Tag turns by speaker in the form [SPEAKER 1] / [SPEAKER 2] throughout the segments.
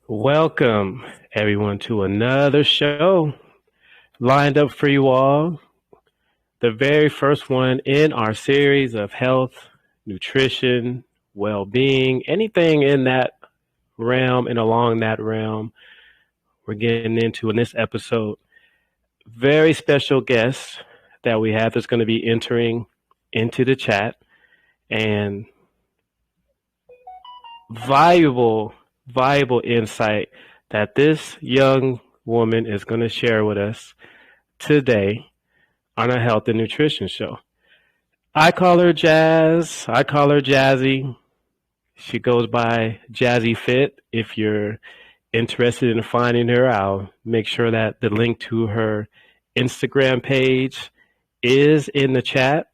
[SPEAKER 1] Welcome, everyone, to another show lined up for you all. The very first one in our series of health, nutrition, well being, anything in that realm and along that realm, we're getting into in this episode. Very special guest that we have that's going to be entering into the chat and valuable insight that this young woman is going to share with us today on a health and nutrition show. I call her Jazz. I call her Jazzy. She goes by Jazzyfit. If you're interested in finding her, I'll make sure that the link to her Instagram page is in the chat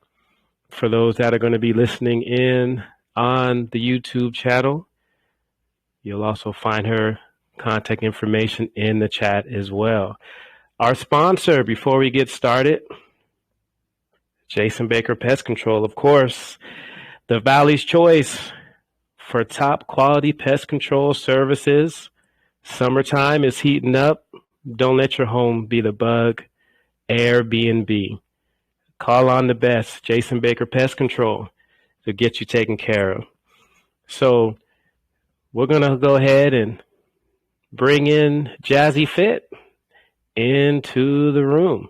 [SPEAKER 1] for those that are going to be listening in on the YouTube channel. You'll also find her contact information in the chat as well. Our sponsor, before we get started, Jayson Baker Pest Control, of course, the Valley's choice for top quality pest control services. Summertime is heating up. Don't let your home be the bug. Airbnb. Call on the best, Jayson Baker Pest Control, to get you taken care of. So we're going to go ahead and bring in Jazzyfit into the room.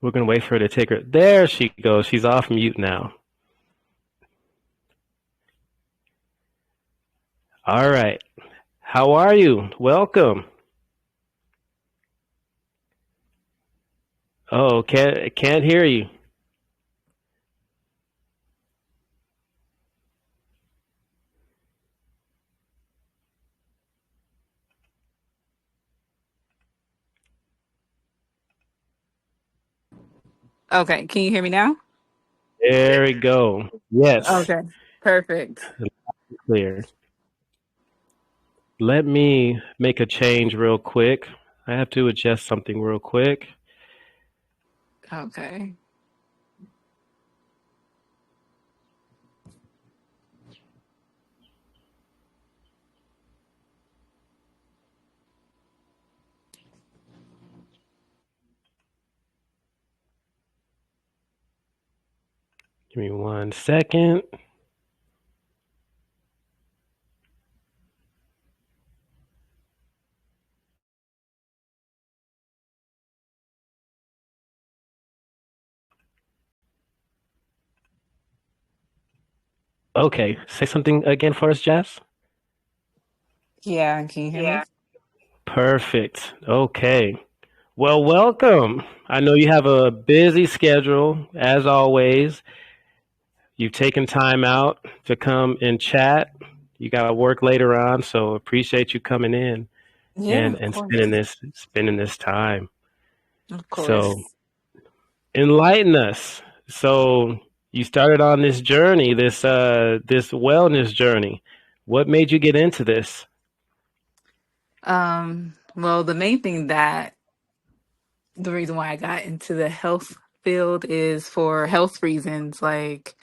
[SPEAKER 1] We're going to wait for her to take her. There she goes. She's off mute now. All right. How are you? Welcome. Oh, can't hear you.
[SPEAKER 2] Okay, can you hear me now?
[SPEAKER 1] There we go. Yes.
[SPEAKER 2] Okay, perfect.
[SPEAKER 1] Clear. Let me make a change real quick. I have to adjust something real quick.
[SPEAKER 2] Okay.
[SPEAKER 1] Give me 1 second. Okay, say something again for us, Jess.
[SPEAKER 2] Yeah, can you hear me?
[SPEAKER 1] Perfect. Okay. Well, welcome. I know you have a busy schedule, as always. You've taken time out to come and chat. You got to work later on, so appreciate you coming in
[SPEAKER 2] Yeah,
[SPEAKER 1] and spending this time.
[SPEAKER 2] of course.
[SPEAKER 1] So enlighten us. So you started on this journey, this wellness journey. What made you get into this?
[SPEAKER 2] Well, the main thing that the reason why I got into the health field is for health reasons. Like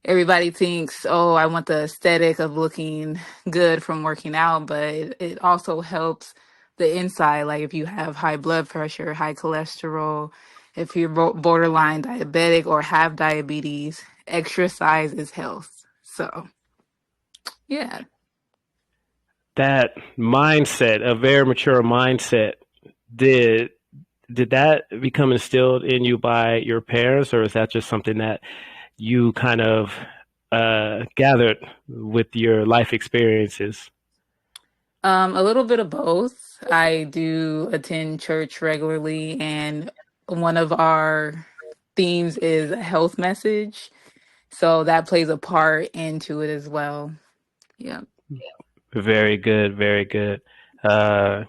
[SPEAKER 2] everybody thinks, oh, I want the aesthetic of looking good from working out, but it also helps the inside. Like if you have high blood pressure, high cholesterol, if you're borderline diabetic or have diabetes, exercise is health. So, yeah.
[SPEAKER 1] That mindset, a very mature mindset, did that become instilled in you by your parents, or is that just something that you kind of gathered with your life experiences?
[SPEAKER 2] A little bit of both. I do attend church regularly, and one of our themes is a health message. So that plays a part into it as well. Yeah.
[SPEAKER 1] Very good, very good. Uh,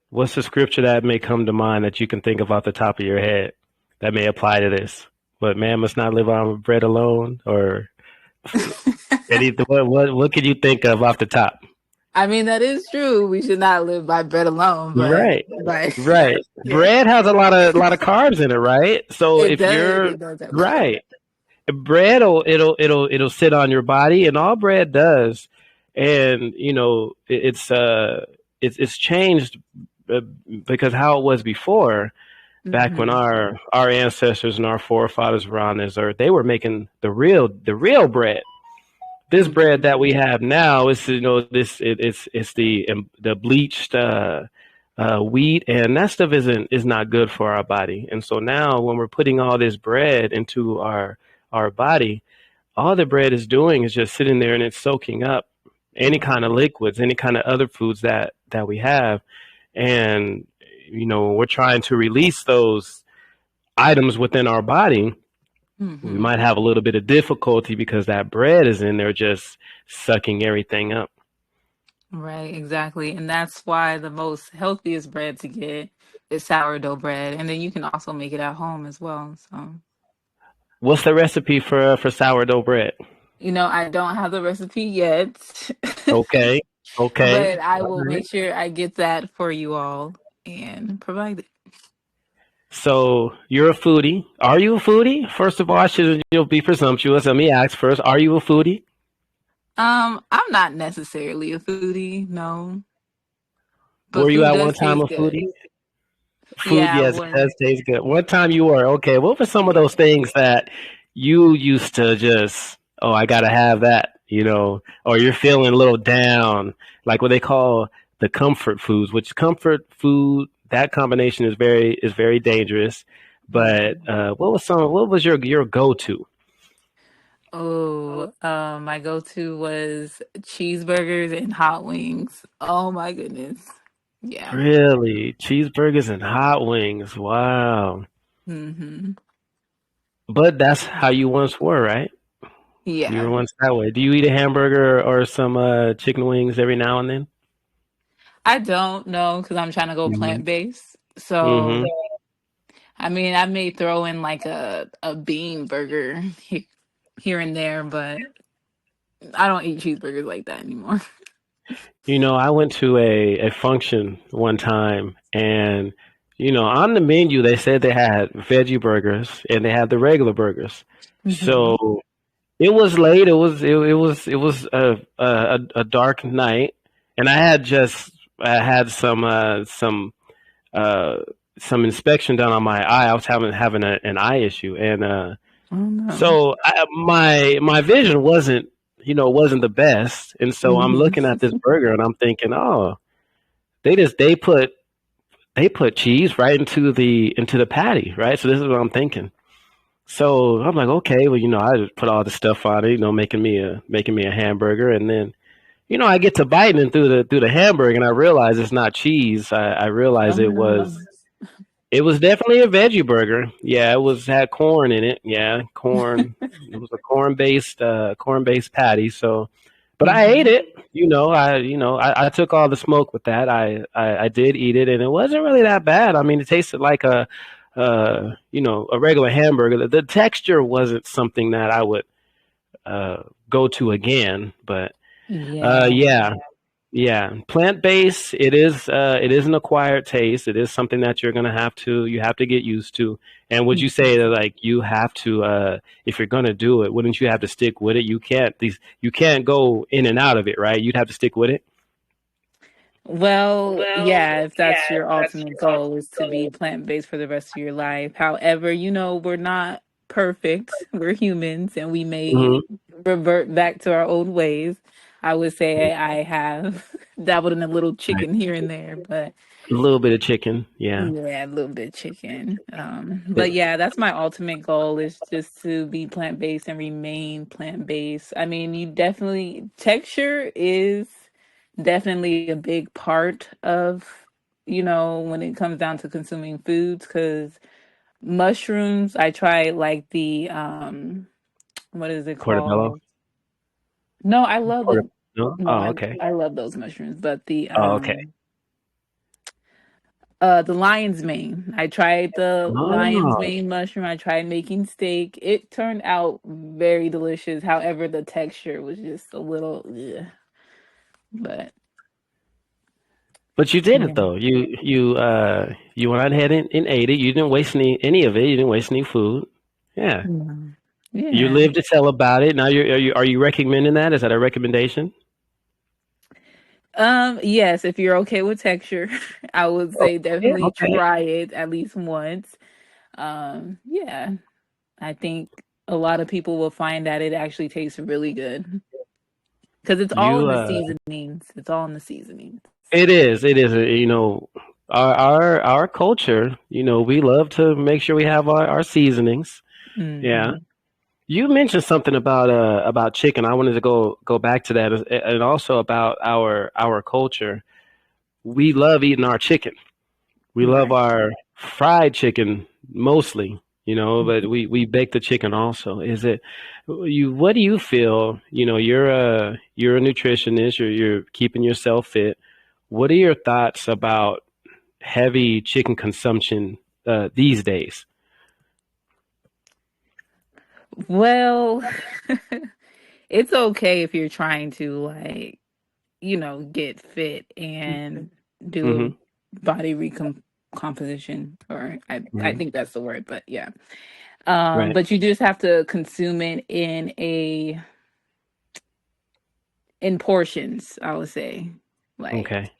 [SPEAKER 1] what's the scripture that may come to mind that you can think of off the top of your head that may apply to this? But man must not live on bread alone, or what can you think of off the top?
[SPEAKER 2] I mean, that is true. We should not live by bread alone, but
[SPEAKER 1] Right, right.
[SPEAKER 2] yeah.
[SPEAKER 1] Bread has a lot of carbs in it, right? So
[SPEAKER 2] It
[SPEAKER 1] if
[SPEAKER 2] does.
[SPEAKER 1] you're
[SPEAKER 2] It does have
[SPEAKER 1] right, bread will it'll sit on your body, and all bread does, and it's changed, uh, because how it was before, back when
[SPEAKER 2] Mm-hmm.
[SPEAKER 1] our ancestors and our forefathers were on this earth, they were making the real bread. This bread
[SPEAKER 2] Mm-hmm.
[SPEAKER 1] that we have now is, it's the bleached wheat, and that stuff is not good for our body. And so now when we're putting all this bread into our body, all the bread is doing is just sitting there and it's soaking up any kind of
[SPEAKER 2] Right.
[SPEAKER 1] liquids, any kind of other foods that we have. And we're trying to release those items within our body. We
[SPEAKER 2] Mm-hmm.
[SPEAKER 1] might have a little bit of difficulty because that bread is in there just sucking everything up.
[SPEAKER 2] Right, exactly. And that's why the most healthiest bread to get is sourdough bread. And then you can also make it at home as well. So,
[SPEAKER 1] What's the recipe for sourdough bread?
[SPEAKER 2] I don't have the recipe yet,
[SPEAKER 1] Okay, okay.
[SPEAKER 2] but I
[SPEAKER 1] All
[SPEAKER 2] will
[SPEAKER 1] right.
[SPEAKER 2] make sure I get that for you all and provide it.
[SPEAKER 1] So you're a foodie. Are you a foodie? First of all, I shouldn't be presumptuous. Let me ask first. Are you a foodie?
[SPEAKER 2] I'm not necessarily a foodie, no, but
[SPEAKER 1] Were you
[SPEAKER 2] food
[SPEAKER 1] at one
[SPEAKER 2] does
[SPEAKER 1] time
[SPEAKER 2] taste
[SPEAKER 1] a
[SPEAKER 2] good.
[SPEAKER 1] foodie? Food,
[SPEAKER 2] Yeah,
[SPEAKER 1] yes, it
[SPEAKER 2] when
[SPEAKER 1] does taste good. One time you were. Okay, what were some of
[SPEAKER 2] yeah.
[SPEAKER 1] those things that you used to just, oh, I gotta have that, or you're feeling a little down, like what they call the comfort foods, which comfort food, that combination is very dangerous. But
[SPEAKER 2] Mhm.
[SPEAKER 1] what was your go to?
[SPEAKER 2] Oh, my go-to was cheeseburgers and hot wings. Oh my goodness. Yeah.
[SPEAKER 1] Really? Cheeseburgers and hot wings. Wow.
[SPEAKER 2] Hmm.
[SPEAKER 1] But that's how you once were, right? You were
[SPEAKER 2] Yeah.
[SPEAKER 1] once that way. Do you eat a hamburger or some chicken wings every now and then?
[SPEAKER 2] I don't know because I'm trying to go
[SPEAKER 1] Hmm.
[SPEAKER 2] plant-based. So,
[SPEAKER 1] Hmm.
[SPEAKER 2] I mean, I may throw in like a bean burger here and there, but I don't eat cheeseburgers like that anymore.
[SPEAKER 1] I went to a function one time, and on the menu they said they had veggie burgers and they had the regular burgers.
[SPEAKER 2] Hmm.
[SPEAKER 1] So it was late. It was a dark night, and I had uh, some inspection done on my eye. I was having an eye issue, and
[SPEAKER 2] Oh no.
[SPEAKER 1] so my vision wasn't the best. And so I'm
[SPEAKER 2] Hmm.
[SPEAKER 1] looking at this burger, and I'm thinking, oh, they put cheese right into the patty, right? So this is what I'm thinking. So I'm like, okay, well, I just put all the stuff on it, making me a hamburger, and then I get to biting through the hamburger, and I realize it's not cheese. I realize
[SPEAKER 2] Oh
[SPEAKER 1] it
[SPEAKER 2] no.
[SPEAKER 1] was It was definitely a veggie burger. Yeah, it was had corn in it. Yeah, corn. It was a corn based patty. So, but I ate
[SPEAKER 2] Hmm.
[SPEAKER 1] it. I took all the smoke with that. I did eat it, and it wasn't really that bad. I mean, it tasted like a regular hamburger. The texture wasn't something that I would go to again. But
[SPEAKER 2] Yeah.
[SPEAKER 1] yeah, yeah, plant based. It is an acquired taste. It is something that you have to get used to. And would you say that, like, you have to, if you're gonna do it, wouldn't you have to stick with it? You can't go in and out of it, right? You'd have to stick with it.
[SPEAKER 2] Well, yeah, if that's your ultimate goal is to be plant-based for the rest of your life. However, we're not perfect. We're humans and we may
[SPEAKER 1] Hmm.
[SPEAKER 2] revert back to our old ways. I would say I have dabbled in a little
[SPEAKER 1] Right.
[SPEAKER 2] chicken here and there, but
[SPEAKER 1] A little bit of chicken, yeah.
[SPEAKER 2] yeah, a little bit chicken. But yeah, that's my ultimate goal is just to be plant-based and remain plant-based. I mean, you definitely texture is definitely a big part of, when it comes down to consuming foods because mushrooms, I tried like the what is it
[SPEAKER 1] Portobello.
[SPEAKER 2] called? No, I love
[SPEAKER 1] Portobello.
[SPEAKER 2] them.
[SPEAKER 1] No?
[SPEAKER 2] No,
[SPEAKER 1] Oh,
[SPEAKER 2] I
[SPEAKER 1] okay.
[SPEAKER 2] I love those mushrooms, but the
[SPEAKER 1] Oh, okay.
[SPEAKER 2] the lion's mane. I tried the lion's
[SPEAKER 1] Oh,
[SPEAKER 2] mane mushroom. I tried making steak. It turned out very delicious. However, the texture was just a little, ugh. But
[SPEAKER 1] but you did it
[SPEAKER 2] yeah.
[SPEAKER 1] though. You went ahead and ate it. You didn't waste any of it. You didn't waste any food. Yeah.
[SPEAKER 2] Yeah.
[SPEAKER 1] You
[SPEAKER 2] Yeah.
[SPEAKER 1] live to tell about it. Now, are you recommending that? Is that a recommendation?
[SPEAKER 2] Yes, if you're okay with texture, I would
[SPEAKER 1] Oh,
[SPEAKER 2] say
[SPEAKER 1] yeah.
[SPEAKER 2] definitely
[SPEAKER 1] Okay.
[SPEAKER 2] try it at least once. Yeah, I think a lot of people will find that it actually tastes really good because it's all in
[SPEAKER 1] You.
[SPEAKER 2] the seasonings. It's all in the seasonings.
[SPEAKER 1] It is. It is. Our culture. We love to make sure we have our seasonings. Yeah.
[SPEAKER 2] Hmm.
[SPEAKER 1] You mentioned something about chicken. I wanted to go back to that, and also about our culture. We love eating our chicken. We love
[SPEAKER 2] Right.
[SPEAKER 1] our fried chicken mostly, but we bake the chicken also. Is it you? What do you feel? You're a nutritionist. You're keeping yourself fit. What are your thoughts about heavy chicken consumption these days?
[SPEAKER 2] Well, it's okay if you're trying to get fit and
[SPEAKER 1] Mm-hmm.
[SPEAKER 2] do body recomposition, or I
[SPEAKER 1] Mm-hmm.
[SPEAKER 2] think that's the word, but yeah.
[SPEAKER 1] Right.
[SPEAKER 2] But you just have to consume it in portions, I would say. Like
[SPEAKER 1] Okay.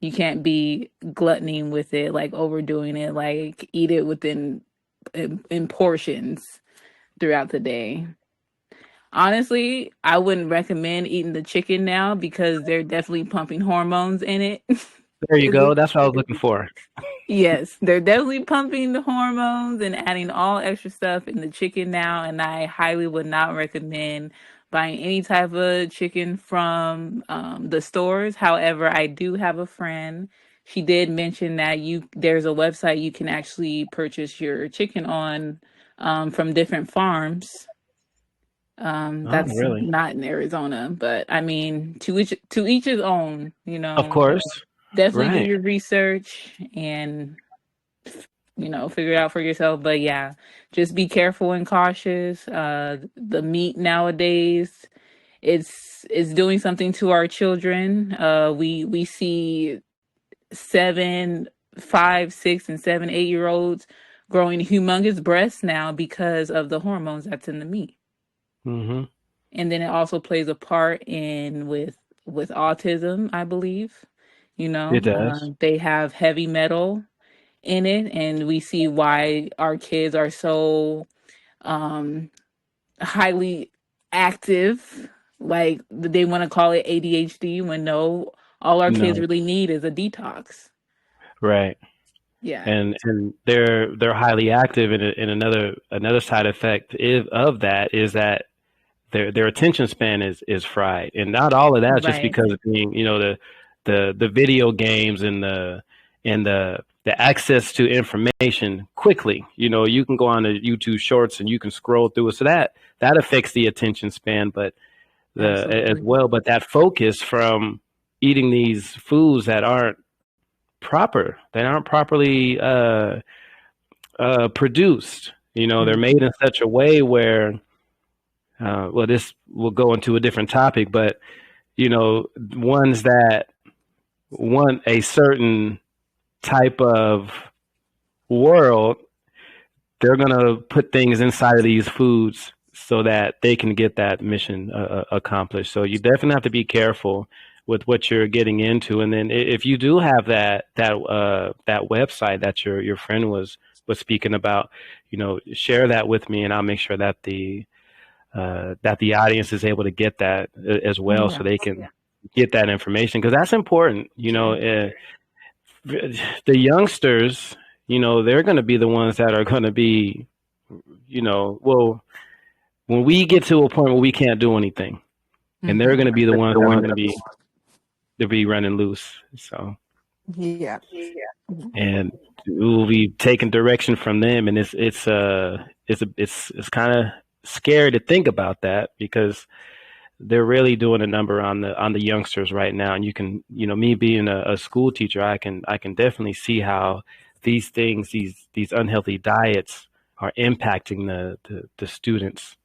[SPEAKER 2] you can't be gluttony with it, like overdoing it, like eat it in portions throughout the day. Honestly, I wouldn't recommend eating the chicken now because they're definitely pumping hormones in it.
[SPEAKER 1] There you
[SPEAKER 2] 'Cause
[SPEAKER 1] go. That's what I was looking for.
[SPEAKER 2] yes, they're definitely pumping the hormones and adding all extra stuff in the chicken now, and I highly would not recommend buying any type of chicken from the stores. However, I do have a friend. She did mention that there's a website you can actually purchase your chicken on from different farms.
[SPEAKER 1] Oh,
[SPEAKER 2] That's
[SPEAKER 1] really?
[SPEAKER 2] not in Arizona, but I mean, to each his own.
[SPEAKER 1] Of course.
[SPEAKER 2] Definitely do
[SPEAKER 1] Right.
[SPEAKER 2] your research and figure it out for yourself. But yeah, just be careful and cautious. The meat nowadays, it's doing something to our children. We see 7, 5, 6, and 7, 8 year olds growing humongous breasts now because of the hormones that's in the meat.
[SPEAKER 1] Mm-hmm.
[SPEAKER 2] And then it also plays a part in with autism, I believe.
[SPEAKER 1] It does.
[SPEAKER 2] They have heavy metal in it, and we see why our kids are so um highly active. Like they want to call it ADHD when no, all our kids
[SPEAKER 1] No.
[SPEAKER 2] really need is a detox.
[SPEAKER 1] Right.
[SPEAKER 2] Yeah.
[SPEAKER 1] And they're highly active, and another side effect of that is that their attention span is fried, and not all of that is just
[SPEAKER 2] Right.
[SPEAKER 1] because of being the video games and the access to information quickly. You can go on to YouTube Shorts and you can scroll through it, so that affects the attention span, but the as
[SPEAKER 2] Absolutely.
[SPEAKER 1] well. But that focus from eating these foods that aren't properly produced. They're made
[SPEAKER 2] Mhm.
[SPEAKER 1] in such a way where, well, this will go into a different topic, but ones that want a certain type of world, they're gonna put things inside of these foods so that they can get that mission accomplished. So you definitely have to be careful with what you're getting into, and then if you do have that website that your friend was speaking about, share that with me, and I'll make sure that the audience is able to get that as well, so
[SPEAKER 2] Yeah.
[SPEAKER 1] they can get that information, because that's important.
[SPEAKER 2] Sure.
[SPEAKER 1] The youngsters, they're going to be the ones that are going to be, well, when we get to a point where we can't do anything, and they're
[SPEAKER 2] Hmm.
[SPEAKER 1] going to be the ones that are going to be running loose. So,
[SPEAKER 2] Yeah.
[SPEAKER 1] and we'll be taking direction from them, and it's kind of scary to think about that, because they're really doing a number on the youngsters right now. And you can, me being a school teacher, I can definitely see how these things, these unhealthy diets, are impacting the students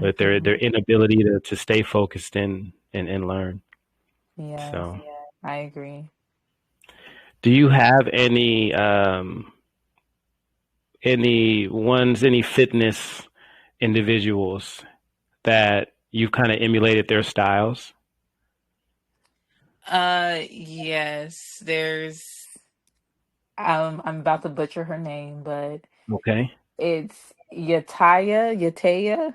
[SPEAKER 1] with their
[SPEAKER 2] Hmm.
[SPEAKER 1] inability to stay focused and learn.
[SPEAKER 2] Yes,
[SPEAKER 1] So,
[SPEAKER 2] I agree.
[SPEAKER 1] do you have any fitness individuals that you've kind of emulated their styles?
[SPEAKER 2] Yes, there's I'm about to butcher her name, but
[SPEAKER 1] Okay.
[SPEAKER 2] it's Yataya.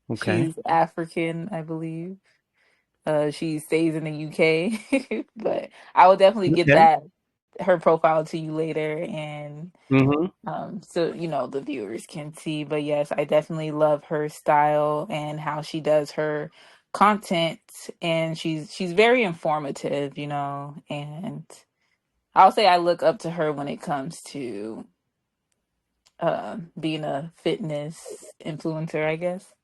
[SPEAKER 1] Okay.
[SPEAKER 2] She's African, I believe. She stays in the UK, but I will definitely get
[SPEAKER 1] Okay.
[SPEAKER 2] that her profile to you later, and
[SPEAKER 1] Mm-hmm.
[SPEAKER 2] so the viewers can see. But yes, I definitely love her style and how she does her content, and she's very informative, and I'll say I look up to her when it comes to being a fitness influencer, I guess.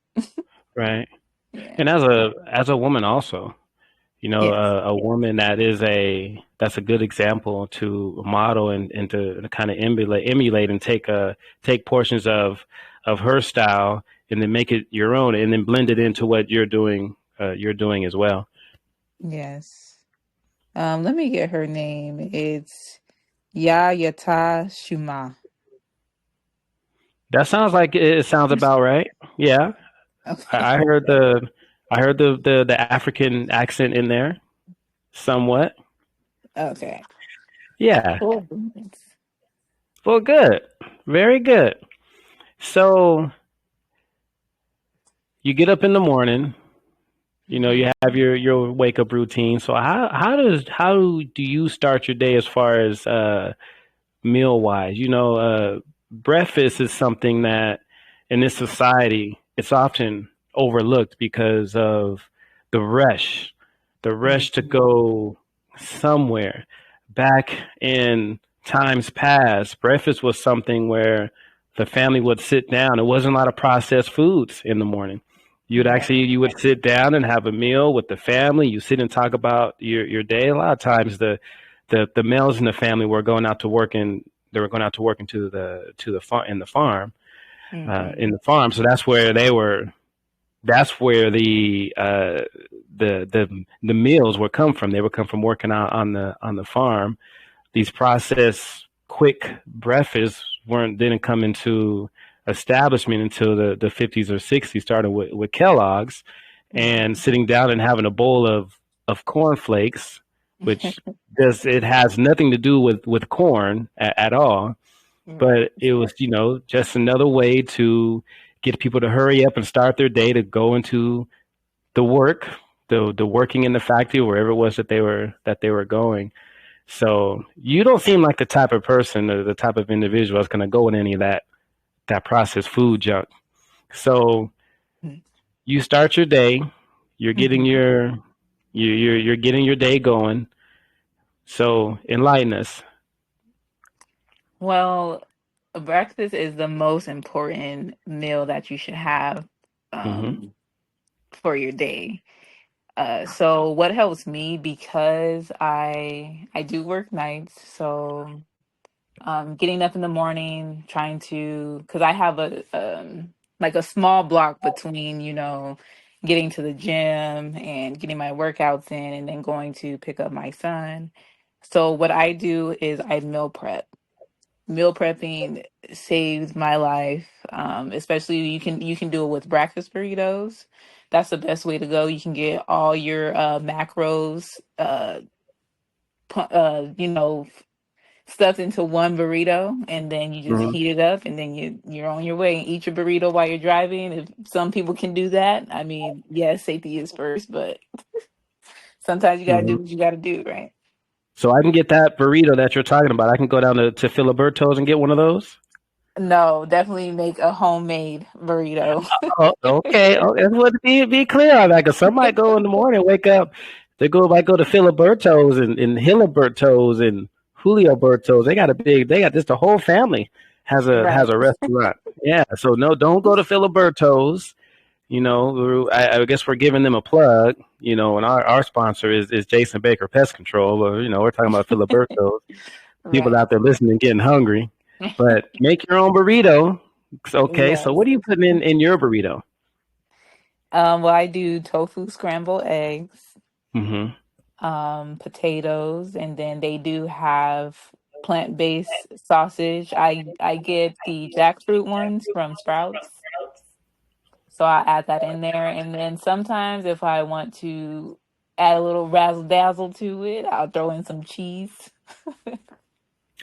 [SPEAKER 1] Right.
[SPEAKER 2] Yeah.
[SPEAKER 1] And as a woman also,
[SPEAKER 2] Yes.
[SPEAKER 1] a woman that's a good example to model and to kind of emulate and take portions of her style and then make it your own and then blend it into what you're doing as well.
[SPEAKER 2] Yes. Let me get her name. It's Yata Shuma.
[SPEAKER 1] That sounds like it sounds about right. Yeah,
[SPEAKER 2] Okay.
[SPEAKER 1] I heard the African accent in there somewhat.
[SPEAKER 2] Okay.
[SPEAKER 1] Yeah,
[SPEAKER 2] Cool.
[SPEAKER 1] well, good, very good. So you get up in the morning. You
[SPEAKER 2] Mhm.
[SPEAKER 1] have your wake up routine. So how do you start your day as far as meal wise? Breakfast is something that in this society it's often overlooked because of the rush, the rush to
[SPEAKER 2] Mhm.
[SPEAKER 1] go somewhere. Back in times past, breakfast was something where the family would sit down. It wasn't a lot of processed foods in the morning.
[SPEAKER 2] Right.
[SPEAKER 1] You would sit down and have a meal with the family. You sit and talk about your day. A lot of times the males in the family were going out to work and they were going out to work into the farm in
[SPEAKER 2] Hmm.
[SPEAKER 1] the farm. So that's where they were. That's where the meals would come from. They would come from working out on the farm. These processed quick breakfasts didn't come into establishment until the 50s or 60s, starting with Kellogg's and
[SPEAKER 2] Right.
[SPEAKER 1] sitting down and having a bowl of cornflakes, which it has nothing to do with corn at all,
[SPEAKER 2] Right.
[SPEAKER 1] but it was just another way to get people to hurry up and start their day to go into the work, the working in the factory, wherever it was that they were going. So you don't seem like the type of person or the type of individual that's going to go in any of that processed food junk. So you start your day, you're getting
[SPEAKER 2] Mhm.
[SPEAKER 1] you're getting your day going. So enlighten us.
[SPEAKER 2] Well, breakfast is the most important meal that you should have
[SPEAKER 1] Hmm.
[SPEAKER 2] for your day. So what helps me, because I do work nights, so getting up in the morning, trying to, because I have a like a small block between getting to the gym and getting my workouts in, and then going to pick up my son. So what I do is I meal prep. Meal prepping saves my life, especially you can do it with breakfast burritos. That's the best way to go. You can get all your macros, stuffed into one burrito, and then you just
[SPEAKER 1] Hmm.
[SPEAKER 2] heat it up, and then you're on your way and eat your burrito while you're driving. If some people can do that, I mean, yes, safety is first, but sometimes you gotta
[SPEAKER 1] Hmm.
[SPEAKER 2] do what you gotta do, right?
[SPEAKER 1] So I can get that burrito that you're talking about. I can go down to Filiberto's and get one of those.
[SPEAKER 2] No, definitely make a homemade burrito.
[SPEAKER 1] Oh, okay. Oh, that's what be clear on that. Because some might go in the morning, wake up, might go to Filiberto's and Hiliberto's and Julio Berto's. They got this. The whole family has
[SPEAKER 2] Right.
[SPEAKER 1] a restaurant. Yeah. So no, don't go to Filiberto's. I guess we're giving them a plug. And our sponsor is Jayson Baker Pest Control. Or we're talking about Filiberto's. People
[SPEAKER 2] Right.
[SPEAKER 1] out there listening, getting hungry. But make your own burrito. Okay. So
[SPEAKER 2] Yes.
[SPEAKER 1] what are you putting in your burrito?
[SPEAKER 2] Well, I do tofu scrambled eggs,
[SPEAKER 1] Hmm.
[SPEAKER 2] potatoes, and then they do have plant-based sausage. I get the jackfruit ones from Sprouts. So I add that in there. And then sometimes if I want to add a little razzle dazzle to it, I'll throw in some cheese.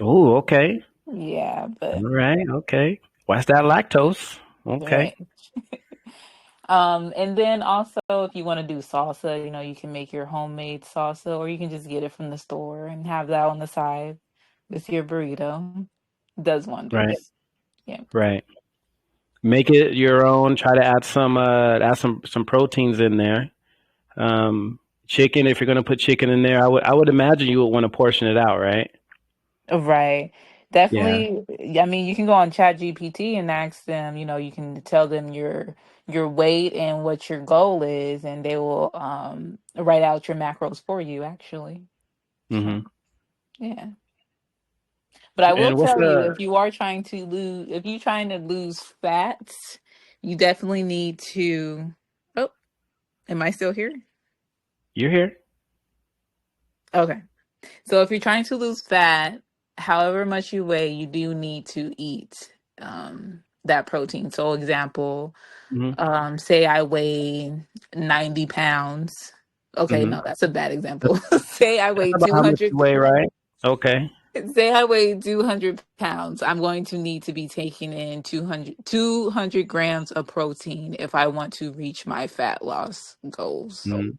[SPEAKER 1] Oh, okay.
[SPEAKER 2] Yeah,
[SPEAKER 1] All
[SPEAKER 2] but
[SPEAKER 1] right. Okay. What's that lactose? Okay.
[SPEAKER 2] right. And then also if you want to do salsa, you can make your homemade salsa, or you can just get it from the store and have that on the side with your burrito. Does
[SPEAKER 1] Right.
[SPEAKER 2] wonders. Yeah.
[SPEAKER 1] Right. Make it your own. Try to add some proteins in there. Um, chicken. If you're gonna put chicken in there, I would imagine you would want to portion it out, right?
[SPEAKER 2] Right.
[SPEAKER 1] Yeah.
[SPEAKER 2] Definitely. I mean, you can go on Chat GPT and ask them, you can tell them your weight and what your goal is, and they will write out your macros for you actually. So,
[SPEAKER 1] Hmm.
[SPEAKER 2] yeah. But I will
[SPEAKER 1] And what's
[SPEAKER 2] tell you,
[SPEAKER 1] the?
[SPEAKER 2] if you're trying to lose fats, you definitely need to. Oh, am I still here?
[SPEAKER 1] You're here.
[SPEAKER 2] Okay. So if you're trying to lose fat, however much you weigh, you do need to eat that protein. So example,
[SPEAKER 1] Hmm.
[SPEAKER 2] say I weigh 90 pounds. Okay,
[SPEAKER 1] Hmm.
[SPEAKER 2] no, that's a bad
[SPEAKER 1] That's,
[SPEAKER 2] example. Say I
[SPEAKER 1] that's
[SPEAKER 2] weigh
[SPEAKER 1] about how much you
[SPEAKER 2] 200.
[SPEAKER 1] weigh, right? Okay.
[SPEAKER 2] Say I weigh 200 pounds. I'm going to need to be taking in 200 grams of protein if I want to reach my fat loss goals.
[SPEAKER 1] Mhm.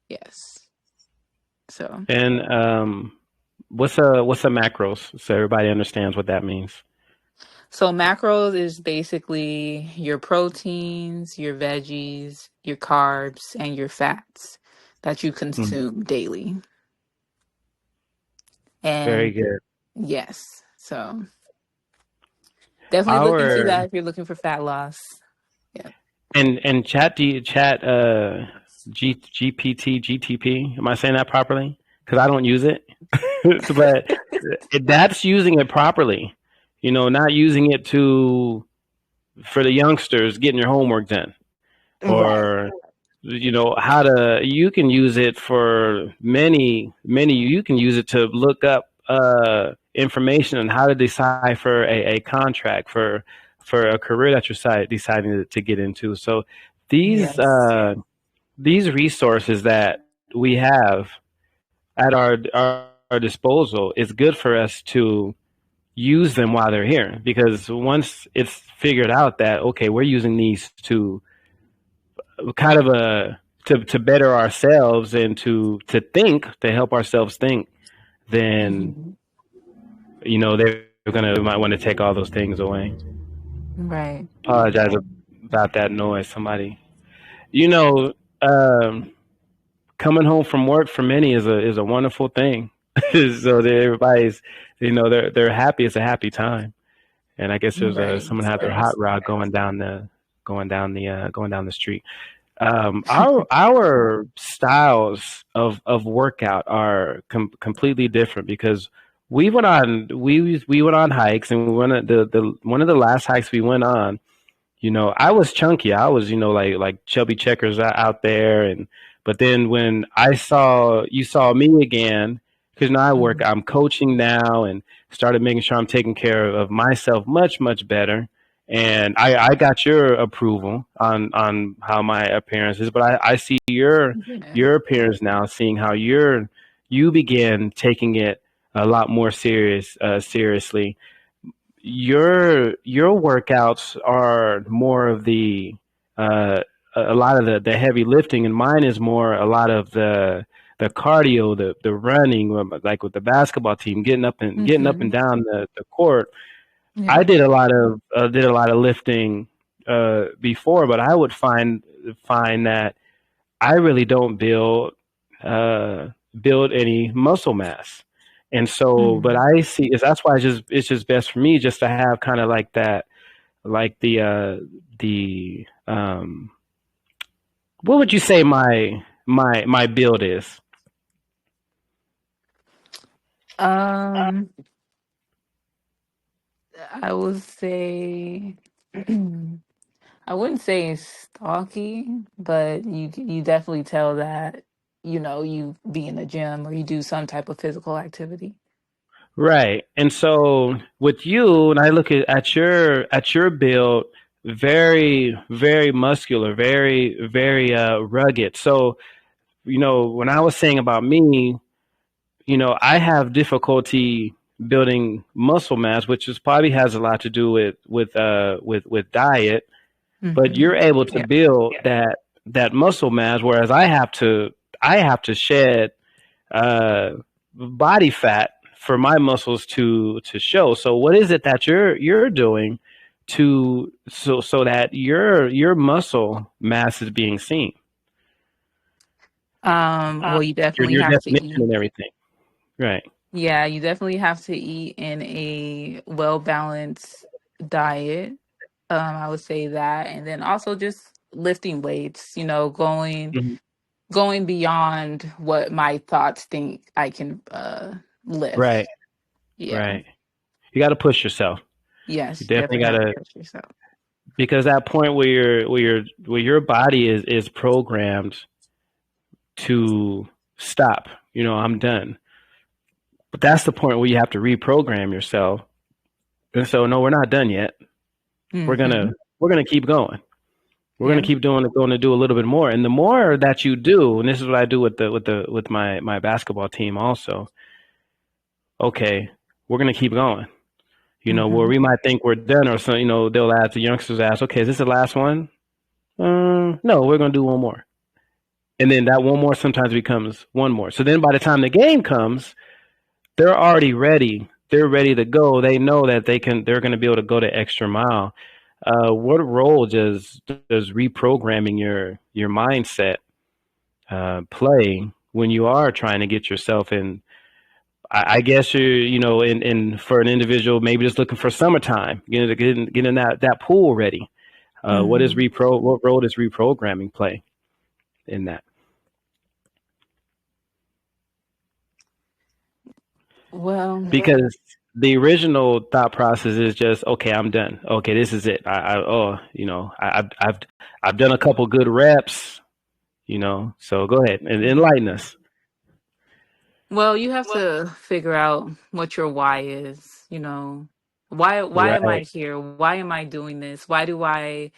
[SPEAKER 2] Yes. So,
[SPEAKER 1] And what's a macros? So everybody understands what that means.
[SPEAKER 2] so macros is basically your proteins, your veggies, your carbs, and your fats that you
[SPEAKER 1] Mhm.
[SPEAKER 2] consume daily.
[SPEAKER 1] Very
[SPEAKER 2] And
[SPEAKER 1] good.
[SPEAKER 2] yes, so definitely look into
[SPEAKER 1] Our
[SPEAKER 2] that if you're looking for fat loss. Yeah.
[SPEAKER 1] and chat GPT GTP. Am I saying that properly? Because I don't use it, but that's using it properly. Not using it to for the youngsters getting your homework done,
[SPEAKER 2] Right.
[SPEAKER 1] or how to. You can use it for many. You can use it to look up information on how to decipher a contract for a career that you're deciding to get into. So these
[SPEAKER 2] Yes.
[SPEAKER 1] uh, these resources that we have at our disposal, is good for us to use them while they're here, because once it's figured out that okay, we're using these to kind of a to better ourselves and to help ourselves think, then
[SPEAKER 2] Mhm.
[SPEAKER 1] they're gonna might want to take all those things away.
[SPEAKER 2] Right.
[SPEAKER 1] Apologize about that noise. Somebody, you know, um, coming home from work for many is a wonderful thing. So that everybody's, they're happy. It's a happy time, and I guess there's
[SPEAKER 2] Right.
[SPEAKER 1] someone had their hot rod going down the street. Our styles of workout are completely different, because we went on hikes, and we went the one of the last hikes we went on. I was chunky. I was, like chubby checkers out there. And but then when you saw me again, because now
[SPEAKER 2] Mhm.
[SPEAKER 1] I'm coaching now, and started making sure I'm taking care of myself much, much better. And I got your approval on how my appearance is, but I see
[SPEAKER 2] Yeah.
[SPEAKER 1] your appearance now, seeing how you began taking it a lot more seriously. Your workouts are more of a lot of the heavy lifting, and mine is more a lot of the cardio, the running, like with the basketball team, getting up and
[SPEAKER 2] Hmm.
[SPEAKER 1] down the court. I
[SPEAKER 2] Yeah.
[SPEAKER 1] did a lot of lifting before, but I would find that I really don't uh, build any muscle mass. And so, but
[SPEAKER 2] Mhm.
[SPEAKER 1] I see is that's why it's just best for me just to have kind of like that, like the what would you say my build is?
[SPEAKER 2] Um, I would say I wouldn't say it's stocky, but you definitely tell that you be in the gym or you do some type of physical activity.
[SPEAKER 1] Right. And so with you, and I look at your build, very, very muscular, very, very rugged. So, when I was saying about me, I have difficulty building muscle mass, which is probably has a lot to do with diet. But
[SPEAKER 2] Mm-hmm.
[SPEAKER 1] you're able to
[SPEAKER 2] Yeah.
[SPEAKER 1] build that muscle mass, whereas I have to shed uh, body fat for my muscles to show. So what is it that you're doing to so that your muscle mass is being seen?
[SPEAKER 2] Well, you
[SPEAKER 1] Your
[SPEAKER 2] definitely
[SPEAKER 1] your
[SPEAKER 2] have to
[SPEAKER 1] definition
[SPEAKER 2] eat.
[SPEAKER 1] and everything, right?
[SPEAKER 2] Yeah, you definitely have to eat in a well balanced diet. I would say that, and then also just lifting weights.
[SPEAKER 1] Hmm.
[SPEAKER 2] Going beyond what my thoughts think I can
[SPEAKER 1] Right,
[SPEAKER 2] lift. Yeah.
[SPEAKER 1] right. You got to push yourself. You
[SPEAKER 2] Yes, you
[SPEAKER 1] definitely
[SPEAKER 2] definitely
[SPEAKER 1] got
[SPEAKER 2] have to
[SPEAKER 1] to,
[SPEAKER 2] push yourself.
[SPEAKER 1] because that point where your body is programmed to stop. I'm done. But that's the point where you have to reprogram yourself. And so, no, we're not done yet. We're
[SPEAKER 2] Mm-hmm.
[SPEAKER 1] gonna we're gonna keep going. We're gonna
[SPEAKER 2] Yeah.
[SPEAKER 1] keep going to do a little bit more. And the more that you do, and this is what I do with my basketball team also. Okay, we're gonna keep going. Where
[SPEAKER 2] Mm-hmm.
[SPEAKER 1] we might think we're done, or so. They'll ask the youngsters, ask, okay, is this the last one? No, we're gonna do one more. And then that one more sometimes becomes one more. So then by the time the game comes, they're already ready. They're ready to go. They know that they're going to be able to go the extra mile. What role does reprogramming your mindset play when you are trying to get yourself in? I guess in for an individual maybe just looking for summertime, getting that pool ready.
[SPEAKER 2] Mm-hmm.
[SPEAKER 1] What role does reprogramming play in that?
[SPEAKER 2] Well,
[SPEAKER 1] Because the original thought process is just, okay, I'm done. Okay, this is it. I've done a couple good reps. So go ahead and enlighten us.
[SPEAKER 2] you have to figure out what your why is. Why am I
[SPEAKER 1] Right.
[SPEAKER 2] here? Why am I doing this? Why do I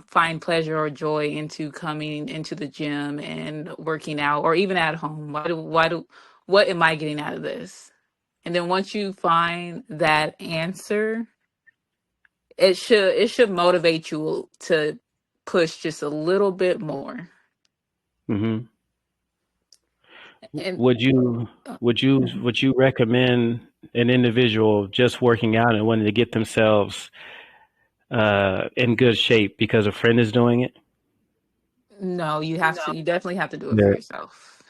[SPEAKER 2] find pleasure or joy into coming into the gym and working out, or even at home? What am I getting out of this? And then once you find that answer, it should motivate you to push just a little bit more.
[SPEAKER 1] Hmm.
[SPEAKER 2] And
[SPEAKER 1] Would you would you
[SPEAKER 2] mhm.
[SPEAKER 1] would you recommend an individual just working out and wanting to get themselves in good shape because a friend is doing it?
[SPEAKER 2] No, you definitely have to do it for
[SPEAKER 1] Yeah.
[SPEAKER 2] yourself.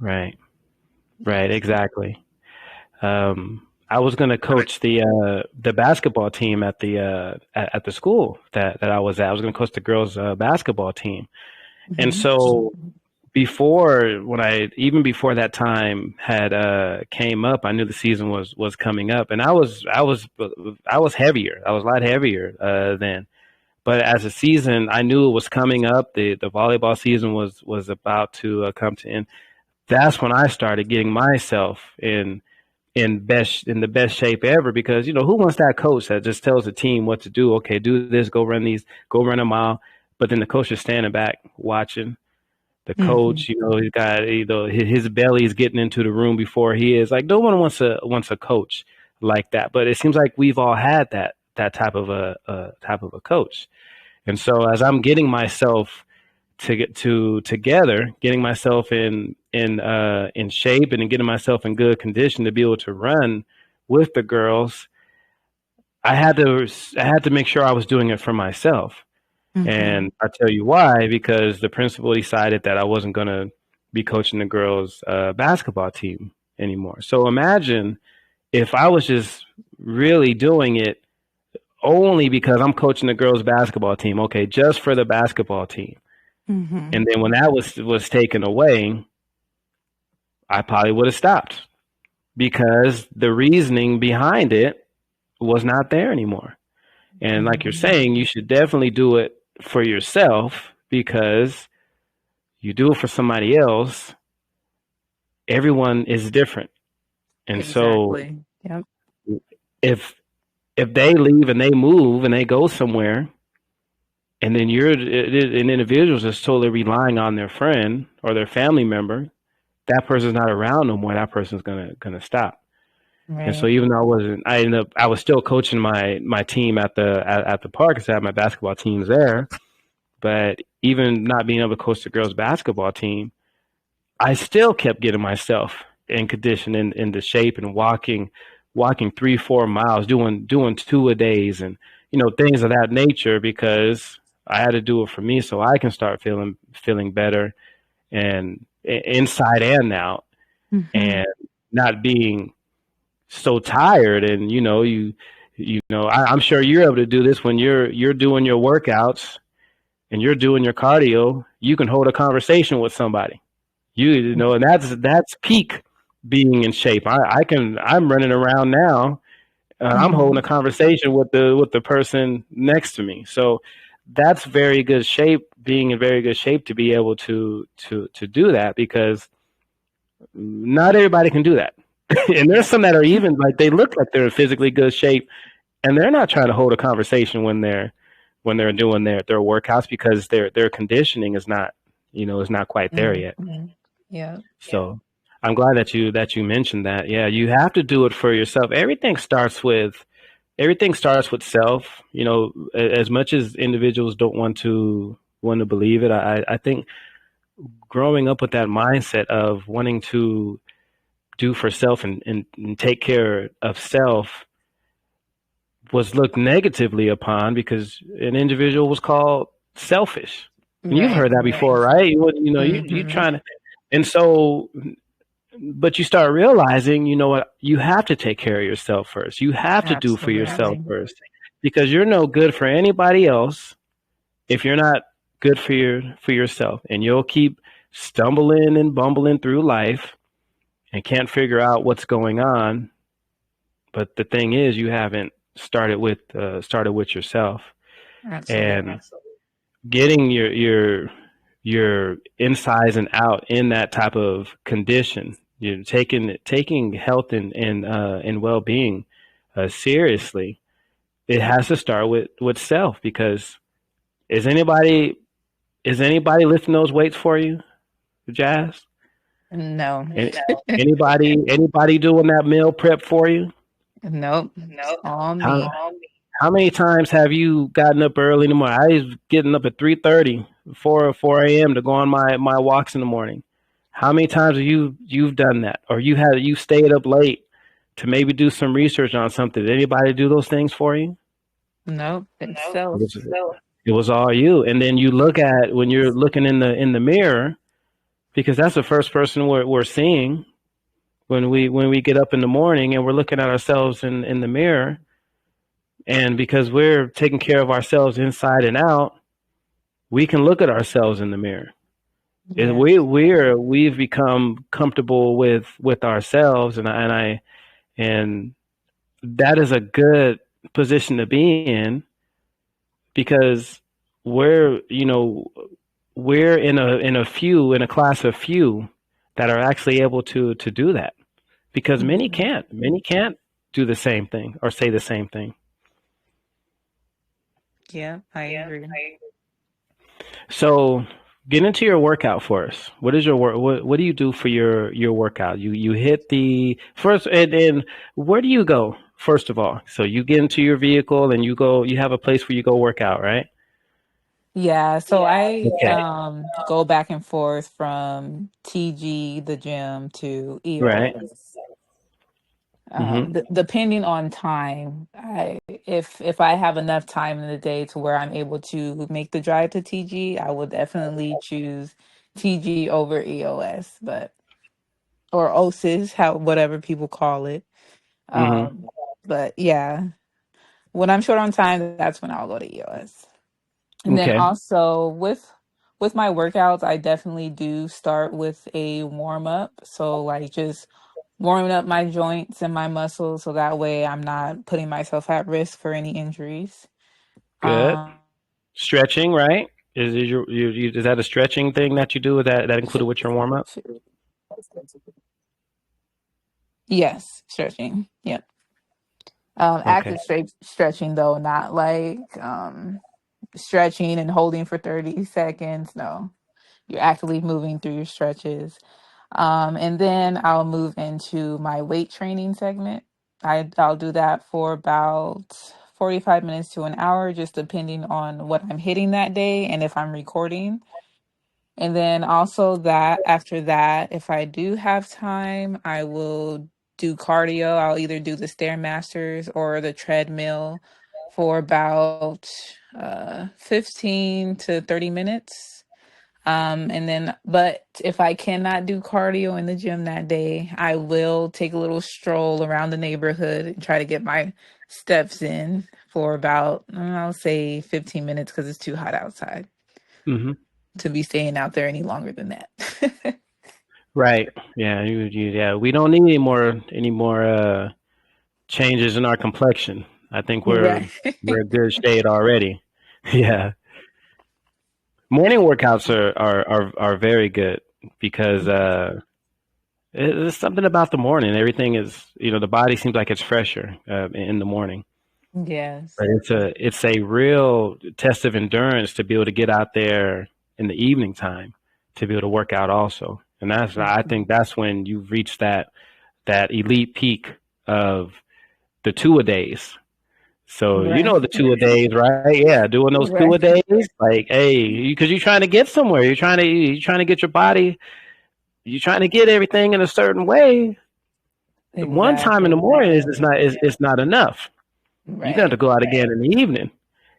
[SPEAKER 1] Right. Right.
[SPEAKER 2] Yes.
[SPEAKER 1] Exactly. I was going to coach the basketball team at the school that I was at. I was going to coach the girls basketball team, and
[SPEAKER 2] Hmm.
[SPEAKER 1] so even before that time had came up, I knew the season was coming up, and I was heavier. I was a lot heavier then. But as a season, I knew it was coming up. The volleyball season was about to come to end. That's when I started getting myself in the best shape ever, because who wants that coach that just tells the team what to do? Okay, do this, go run a mile, but then the coach is standing back watching. The
[SPEAKER 2] Hmm.
[SPEAKER 1] coach, he's got, his belly is getting into the room before he is. Like, no one wants a coach like that. But it seems like we've all had that type of a coach. And so as I'm getting myself to get to together, getting myself in shape and getting myself in good condition to be able to run with the girls, I had to make sure I was doing it for myself.
[SPEAKER 2] Hmm.
[SPEAKER 1] And I'll tell you why, because the principal decided that I wasn't going to be coaching the girls' basketball team anymore. So imagine if I was just really doing it only because I'm coaching the girls' basketball team, okay, just for the basketball team.
[SPEAKER 2] Hmm.
[SPEAKER 1] And then when that was taken away, I probably would have stopped, because the reasoning behind it was not there anymore. And like you're
[SPEAKER 2] Hmm.
[SPEAKER 1] saying, you should definitely do it for yourself, because you do it for somebody else, everyone is different. And so
[SPEAKER 2] Exactly. Yep.
[SPEAKER 1] if if they leave and they move and they go somewhere, and then an individual's just totally relying on their friend or their family member, that person's not around no more. That person's gonna stop. And so
[SPEAKER 2] Right.
[SPEAKER 1] even though I was still coaching my team at the park because I had my basketball teams there. But even not being able to coach the girls basketball team, I still kept getting myself in condition, into shape, and walking 3-4 miles, doing 2 a days, and things of that nature, because I had to do it for me so I can start feeling better, and inside and out,
[SPEAKER 2] Hmm.
[SPEAKER 1] and not being so tired. And I'm sure you're able to do this when you're doing your workouts and you're doing your cardio. You can hold a conversation with somebody. And that's peak being in shape. I'm running around now. I'm holding a
[SPEAKER 2] Hmm.
[SPEAKER 1] conversation with the person next to me. So that's very good shape. Being in very good shape to be able to do that, because not everybody can do that. And there's
[SPEAKER 2] Yeah.
[SPEAKER 1] some that are even like they look like they're in physically good shape, and they're not trying to hold a conversation when they're doing their workouts, because their conditioning is not quite there yet.
[SPEAKER 2] Hmm. Yeah.
[SPEAKER 1] So I'm glad that you mentioned that. Yeah, you have to do it for yourself. Everything starts with self. As much as individuals don't want to believe it, I think growing up with that mindset of wanting to do for self, and take care of self, was looked negatively upon, because an individual was called selfish. And you've
[SPEAKER 2] Right.
[SPEAKER 1] heard that before, right? You
[SPEAKER 2] Hmm.
[SPEAKER 1] trying to, and so, but you start realizing, you know what, you have to take care of yourself first. You have to do for yourself
[SPEAKER 2] Absolutely.
[SPEAKER 1] first, because you're no good for anybody else if you're not good for yourself. And you'll keep stumbling and bumbling through life and can't figure out what's going on. But the thing is, you haven't started with yourself,
[SPEAKER 2] Absolutely.
[SPEAKER 1] and getting your insides and out in that type of condition. Taking health and well being seriously. It has to start with self, because is anybody is anybody lifting those weights for you, Jazz?
[SPEAKER 2] No.
[SPEAKER 1] Any- anybody doing that meal prep for you?
[SPEAKER 2] Nope. It's all
[SPEAKER 1] How
[SPEAKER 2] me.
[SPEAKER 1] how many times have you gotten up early in the morning? I was getting up at 3:30, 4 a.m. to go on my walks in the morning. How many times have you've done that, or you stayed up late to maybe do some research on something? Did anybody do those things for you?
[SPEAKER 2] Nope. It's
[SPEAKER 1] It
[SPEAKER 2] self.
[SPEAKER 1] was, it was all you. And then you look at, when you're looking in the mirror, because that's the first person we're seeing when we get up in the morning, and we're looking at ourselves in the mirror. And because we're taking care of ourselves inside and out, we can look at ourselves in the mirror.
[SPEAKER 2] Yes.
[SPEAKER 1] We've become comfortable with ourselves, and that is a good position to be in, because we're you know we're in a class of few that are actually able to do that, because
[SPEAKER 2] Hmm.
[SPEAKER 1] many can't do the same thing or say the same thing.
[SPEAKER 2] Yeah, I agree.
[SPEAKER 1] So get into your workout for us. What is your work? What do you do for your workout? You hit the first, and where do you go first of all? So you get into your vehicle and you go. You have a place where you go work out, right?
[SPEAKER 2] Yeah, so I
[SPEAKER 1] Okay.
[SPEAKER 2] go back and forth from TG, the gym, to
[SPEAKER 1] Right.
[SPEAKER 2] EOS.
[SPEAKER 1] Mm-hmm.
[SPEAKER 2] Depending on time, if I have enough time in the day to where I'm able to make the drive to TG, I will definitely choose TG over EOS, but or OSIS, how whatever people call it.
[SPEAKER 1] Mm-hmm.
[SPEAKER 2] Um, but yeah, when I'm short on time, that's when I'll go to EOS. And then
[SPEAKER 1] Okay.
[SPEAKER 2] also with my workouts, I definitely do start with a warm up. So like just warming up my joints and my muscles so that way I'm not putting myself at risk for any injuries.
[SPEAKER 1] Good.
[SPEAKER 2] Um
[SPEAKER 1] Stretching, right? Is that a stretching thing that you do? Is that included with your warm up?
[SPEAKER 2] yes, stretching. Yep.
[SPEAKER 1] Okay.
[SPEAKER 2] Active stretching though, not like stretching and holding for 30 seconds. No, you're actively moving through your stretches. And then I'll move into my weight training segment. I'll do that for about 45 minutes to an hour, just depending on what I'm hitting that day and if I'm recording. And then also that after that, if I do have time, I will do cardio. I'll either do the Stairmasters or the treadmill for about 15 to 30 minutes. And then, but if I cannot do cardio in the gym that day, I will take a little stroll around the neighborhood and try to get my steps in for about, I'll say 15 minutes because it's too hot outside
[SPEAKER 1] Hmm.
[SPEAKER 2] to be staying out there any longer than that.
[SPEAKER 1] Right. Yeah. Yeah. We don't need any more changes in our complexion. I think we're
[SPEAKER 2] Right.
[SPEAKER 1] we're a good shade already. Yeah. Morning workouts are very good because there's something about the morning. Everything is, the body seems like it's fresher in the morning.
[SPEAKER 2] Yes.
[SPEAKER 1] But it's a real test of endurance to be able to get out there in the evening time to be able to work out also. And I think
[SPEAKER 2] Mhm.
[SPEAKER 1] that's when you've reached that elite peak of the two a days. So you know
[SPEAKER 2] Right.
[SPEAKER 1] the two a days, right? Yeah, doing those two a
[SPEAKER 2] Right.
[SPEAKER 1] days, like, hey, because you're trying to get somewhere. You're trying to get your body. You're trying to get everything in a certain way. One time in the
[SPEAKER 2] Exactly.
[SPEAKER 1] morning is not enough. You got to
[SPEAKER 2] Right.
[SPEAKER 1] go out again in the evening.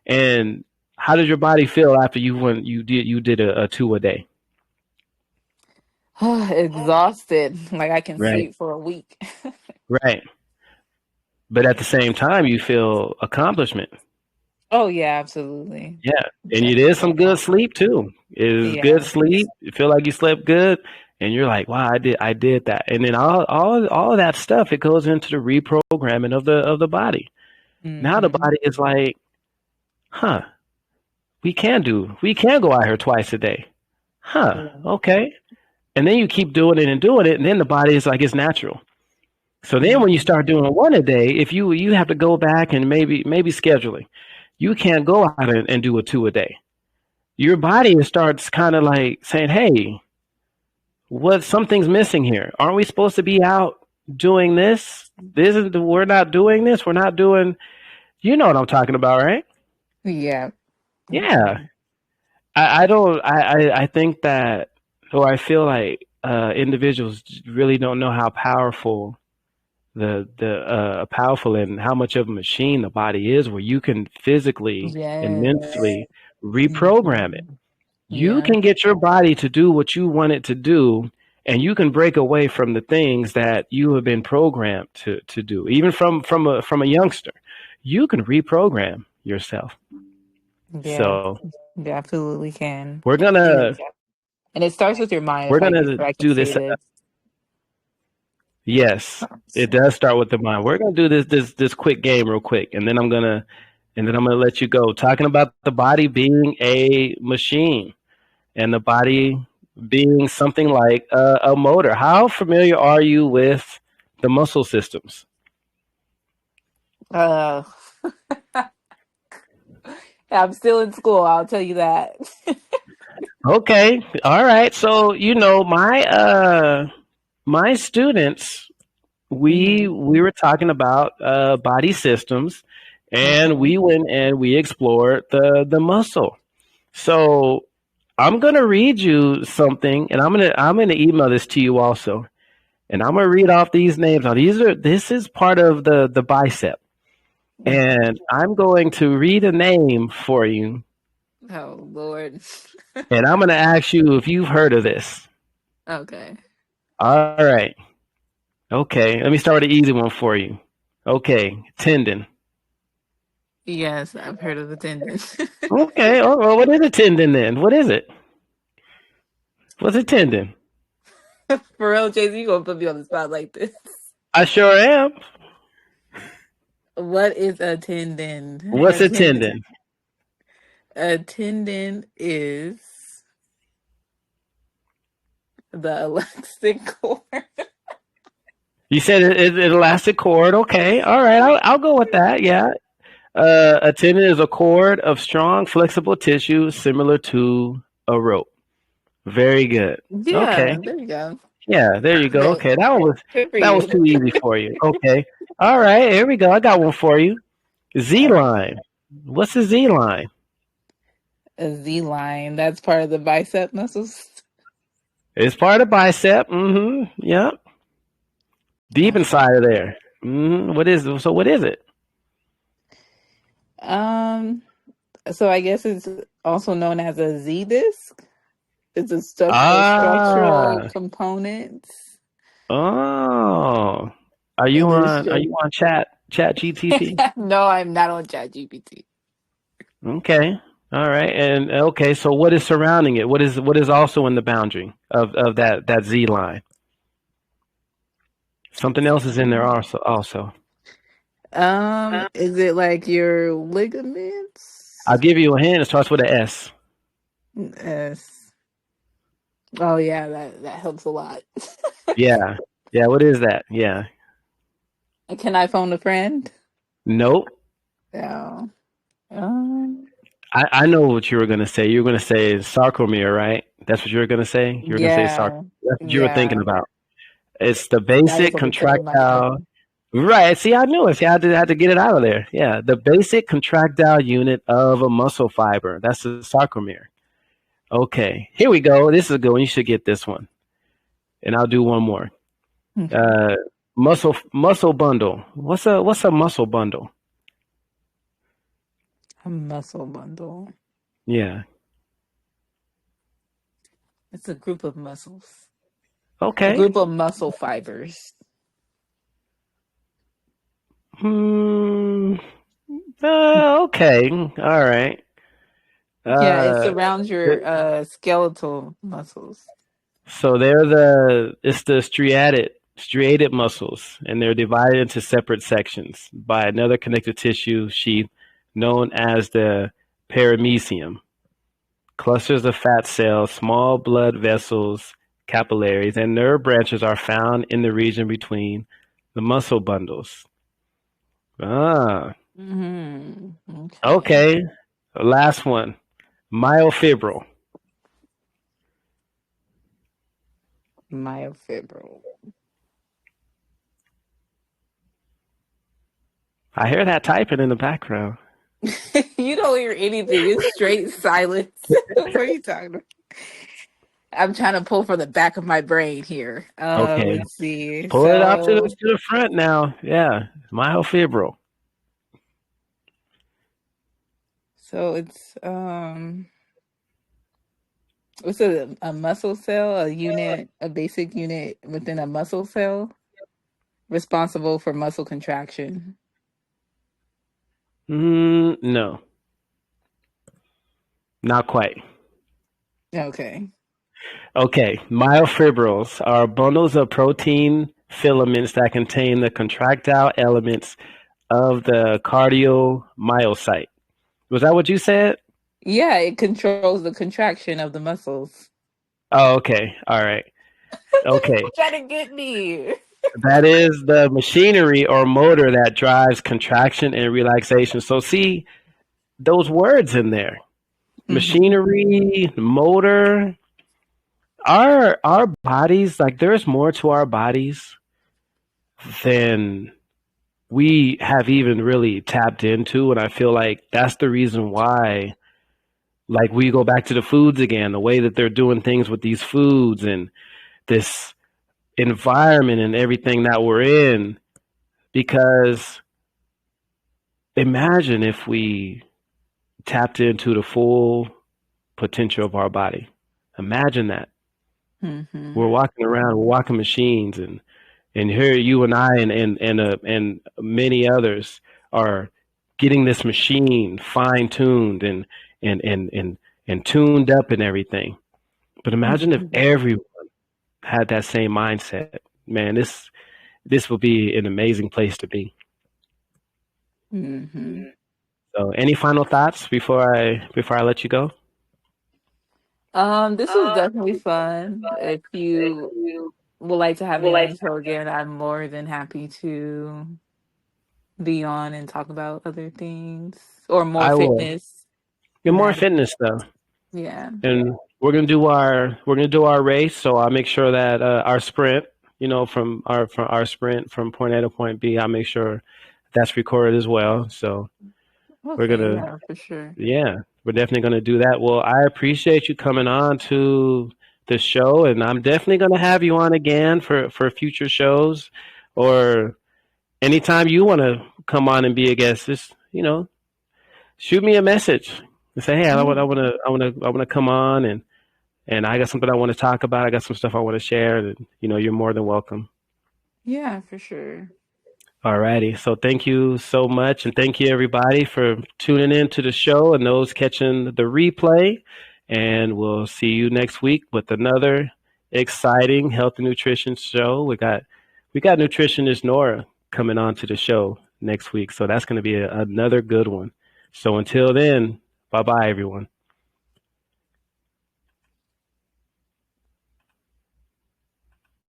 [SPEAKER 1] And how does your body feel after you did a two a day?
[SPEAKER 2] Exhausted. Like I can
[SPEAKER 1] Right,
[SPEAKER 2] sleep for a week.
[SPEAKER 1] right. But at the same time, you feel accomplishment.
[SPEAKER 2] Oh yeah, absolutely.
[SPEAKER 1] Yeah, and you did some good
[SPEAKER 2] Definitely.
[SPEAKER 1] sleep too. It is good
[SPEAKER 2] Yeah.
[SPEAKER 1] sleep. You feel like you slept good, and you're like, "Wow, I did that." And then all of that stuff, it goes into the reprogramming of the body. Now the
[SPEAKER 2] Hmm.
[SPEAKER 1] body is like, "Huh, we can go out here twice a day." Huh,
[SPEAKER 2] Yeah.
[SPEAKER 1] okay. And then you keep doing it and doing it, and then the body is like it's natural. So then when you
[SPEAKER 2] Hmm.
[SPEAKER 1] start doing one a day, if you have to go back and maybe scheduling, you can't go out and do a two a day. Your body starts kind of like saying, "Hey, what something's missing here? Aren't we supposed to be out doing this? We're not doing this. We're not doing. You know what I'm talking about, right?
[SPEAKER 2] Yeah.
[SPEAKER 1] Yeah.
[SPEAKER 2] Mhm.
[SPEAKER 1] I don't. I think that, or I feel like individuals really don't know how powerful the powerful and how much of a machine the body is, where you can physically and
[SPEAKER 2] Yes.
[SPEAKER 1] mentally reprogram it.
[SPEAKER 2] Hmm.
[SPEAKER 1] You
[SPEAKER 2] Yeah.
[SPEAKER 1] can get your body to do what you want it to do, and you can break away from the things that you have been programmed to do. Even from a youngster, you can reprogram yourself.
[SPEAKER 2] Yeah.
[SPEAKER 1] So
[SPEAKER 2] You absolutely can.
[SPEAKER 1] we're
[SPEAKER 2] And
[SPEAKER 1] gonna
[SPEAKER 2] it, and it starts with your mind,
[SPEAKER 1] we're
[SPEAKER 2] if
[SPEAKER 1] gonna
[SPEAKER 2] I can
[SPEAKER 1] do
[SPEAKER 2] say
[SPEAKER 1] this.
[SPEAKER 2] this.
[SPEAKER 1] Yes, it does start with the mind. We're gonna do this quick game real quick, and then I'm gonna let you go. Talking about the body being a machine and the body being something like a motor. How familiar are you with the muscle systems?
[SPEAKER 2] Uh, I'm still in school, I'll tell you that.
[SPEAKER 1] Okay, all right. So my students, we
[SPEAKER 2] Hmm.
[SPEAKER 1] we were talking about body systems, and
[SPEAKER 2] Okay.
[SPEAKER 1] we went and we explored the muscle. So I'm gonna read you something, and I'm gonna email this to you also, and I'm gonna read off these names. Now this is part of the bicep,
[SPEAKER 2] Okay.
[SPEAKER 1] and I'm going to read a name for you,
[SPEAKER 2] Oh, Lord.
[SPEAKER 1] and I'm gonna ask you if you've heard of this.
[SPEAKER 2] Okay.
[SPEAKER 1] All right. Okay. Let me start with an easy one for you. Okay. Tendon.
[SPEAKER 2] Yes, I've heard of the tendon.
[SPEAKER 1] Okay. Oh, well, what is a tendon then? What is it? What's a tendon?
[SPEAKER 2] For real, Jayson, you gonna put me on the spot like this?
[SPEAKER 1] I sure am.
[SPEAKER 2] What is a tendon?
[SPEAKER 1] What's a tendon?
[SPEAKER 2] A tendon is the elastic cord.
[SPEAKER 1] You said it elastic cord. Okay. All right. I'll go with that. Yeah. A tendon is a cord of strong, flexible tissue similar to a rope. Very good. Okay.
[SPEAKER 2] Yeah, there you go.
[SPEAKER 1] Yeah, there you go.
[SPEAKER 2] Good,
[SPEAKER 1] Okay,
[SPEAKER 2] good for
[SPEAKER 1] that was
[SPEAKER 2] you.
[SPEAKER 1] too easy for you. Okay. All right, here we go. I got one for you. Z
[SPEAKER 2] All right.
[SPEAKER 1] line. What's the Z line?
[SPEAKER 2] A Z line. That's part of the bicep muscles.
[SPEAKER 1] It's part of bicep. Mm-hmm. Yep. Deep
[SPEAKER 2] Okay.
[SPEAKER 1] inside of there. What is so? What is it?
[SPEAKER 2] Um. So I guess it's also known as a Z disc. It's a structural
[SPEAKER 1] Ah.
[SPEAKER 2] component
[SPEAKER 1] Oh. Are you
[SPEAKER 2] in this
[SPEAKER 1] on? Are
[SPEAKER 2] shape.
[SPEAKER 1] you on chat GTP?
[SPEAKER 2] No, I'm not on ChatGPT.
[SPEAKER 1] Okay. All right. And okay. So what is surrounding it? What is also in the boundary of that Z line? Something else is in there also.
[SPEAKER 2] Is it like your ligaments?
[SPEAKER 1] I'll give you a hint. It starts with an S.
[SPEAKER 2] Yes. Oh yeah, that helps a lot.
[SPEAKER 1] Yeah. Yeah. What is that? Yeah.
[SPEAKER 2] Can I phone a friend?
[SPEAKER 1] Nope.
[SPEAKER 2] No. Um,
[SPEAKER 1] I know what you were gonna say. You were gonna say sarcomere, right? That's what you were gonna say. You were gonna say
[SPEAKER 2] yeah,
[SPEAKER 1] That's what you were thinking
[SPEAKER 2] yeah.
[SPEAKER 1] about. It's the
[SPEAKER 2] That was
[SPEAKER 1] basic
[SPEAKER 2] on the tip of my
[SPEAKER 1] contractile.
[SPEAKER 2] tongue.
[SPEAKER 1] Right. See, I knew it. See, I had to get it out of there. Yeah. The basic contractile unit of a muscle fiber. That's the sarcomere. Okay. Here we go. This is a good one. You should get this one. And I'll do one more.
[SPEAKER 2] Okay.
[SPEAKER 1] Uh, muscle bundle. What's a muscle bundle?
[SPEAKER 2] A muscle bundle.
[SPEAKER 1] Yeah.
[SPEAKER 2] It's a group of muscles. A
[SPEAKER 1] Okay.
[SPEAKER 2] group of muscle fibers.
[SPEAKER 1] Hmm. Okay. All right.
[SPEAKER 2] Yeah, it
[SPEAKER 1] Uh,
[SPEAKER 2] surrounds your skeletal muscles.
[SPEAKER 1] so it's the striated muscles, and they're divided into separate sections by another connective tissue sheath known as the perimysium. Clusters of fat cells, small blood vessels, capillaries, and nerve branches are found in the region between the muscle bundles. Ah,
[SPEAKER 2] Okay.
[SPEAKER 1] okay. Last one. Myofibril.
[SPEAKER 2] Myofibril.
[SPEAKER 1] I hear that typing in the background.
[SPEAKER 2] You don't hear anything. It's straight silence. What are you talking about? I'm trying to pull from the back of my brain here.
[SPEAKER 1] Okay.
[SPEAKER 2] Let's see.
[SPEAKER 1] Pull it up to
[SPEAKER 2] So,
[SPEAKER 1] the front now. Yeah. Myofibril.
[SPEAKER 2] so it's a muscle cell, a unit, a basic unit within a muscle cell responsible for muscle contraction.
[SPEAKER 1] No, not quite.
[SPEAKER 2] Okay.
[SPEAKER 1] Okay. Myofibrils are bundles of protein filaments that contain the contractile elements of the cardiomyocyte. Was that what you said?
[SPEAKER 2] Yeah, it controls the contraction of the muscles.
[SPEAKER 1] Oh, okay. All right. Okay.
[SPEAKER 2] Trying to get me.
[SPEAKER 1] That is the machinery or motor that drives contraction and relaxation. So see those words in there.
[SPEAKER 2] Hmm.
[SPEAKER 1] Machinery, motor, our bodies, like there's more to our bodies than we have even really tapped into. And I feel like that's the reason why, like, we go back to the foods again, the way that they're doing things with these foods and this environment and everything that we're in. Because imagine if we tapped into the full potential of our body. Imagine that.
[SPEAKER 2] Hmm.
[SPEAKER 1] We're walking around, we're walking machines, and here you and I and many others are getting this machine fine tuned and tuned up and everything. But imagine if everyone had that same mindset. Man, this would be an amazing place to be.
[SPEAKER 2] Hmm.
[SPEAKER 1] So, any final thoughts before I let you go?
[SPEAKER 2] This was definitely fun. If you would like to have me on the show again, I'm more than happy to be on and talk about other things or more
[SPEAKER 1] I will.
[SPEAKER 2] fitness
[SPEAKER 1] Get
[SPEAKER 2] in
[SPEAKER 1] more
[SPEAKER 2] that.
[SPEAKER 1] fitness stuff.
[SPEAKER 2] Yeah.
[SPEAKER 1] And we're gonna do our race. So I'll make sure that our sprint, from our sprint from point A to point B, I'll make sure that's recorded as well. So we're
[SPEAKER 2] Okay.
[SPEAKER 1] gonna,
[SPEAKER 2] Yeah, for sure.
[SPEAKER 1] yeah, we're definitely gonna do that. Well, I appreciate you coming on to the show, and I'm definitely gonna have you on again for future shows, or anytime you want to come on and be a guest. Just shoot me a message and say, hey, I want,
[SPEAKER 2] Yeah.
[SPEAKER 1] I want to, I want to, I want to come on, and I got something I want to talk about. I got some stuff I want to share. And you're more than welcome.
[SPEAKER 2] Yeah, for sure.
[SPEAKER 1] Alrighty. So thank you so much, and thank you everybody for tuning in to the show and those catching the replay. And we'll see you next week with another exciting health and nutrition show. We got nutritionist Nora coming on to the show next week, so that's going to be another good one. So until then, bye bye everyone.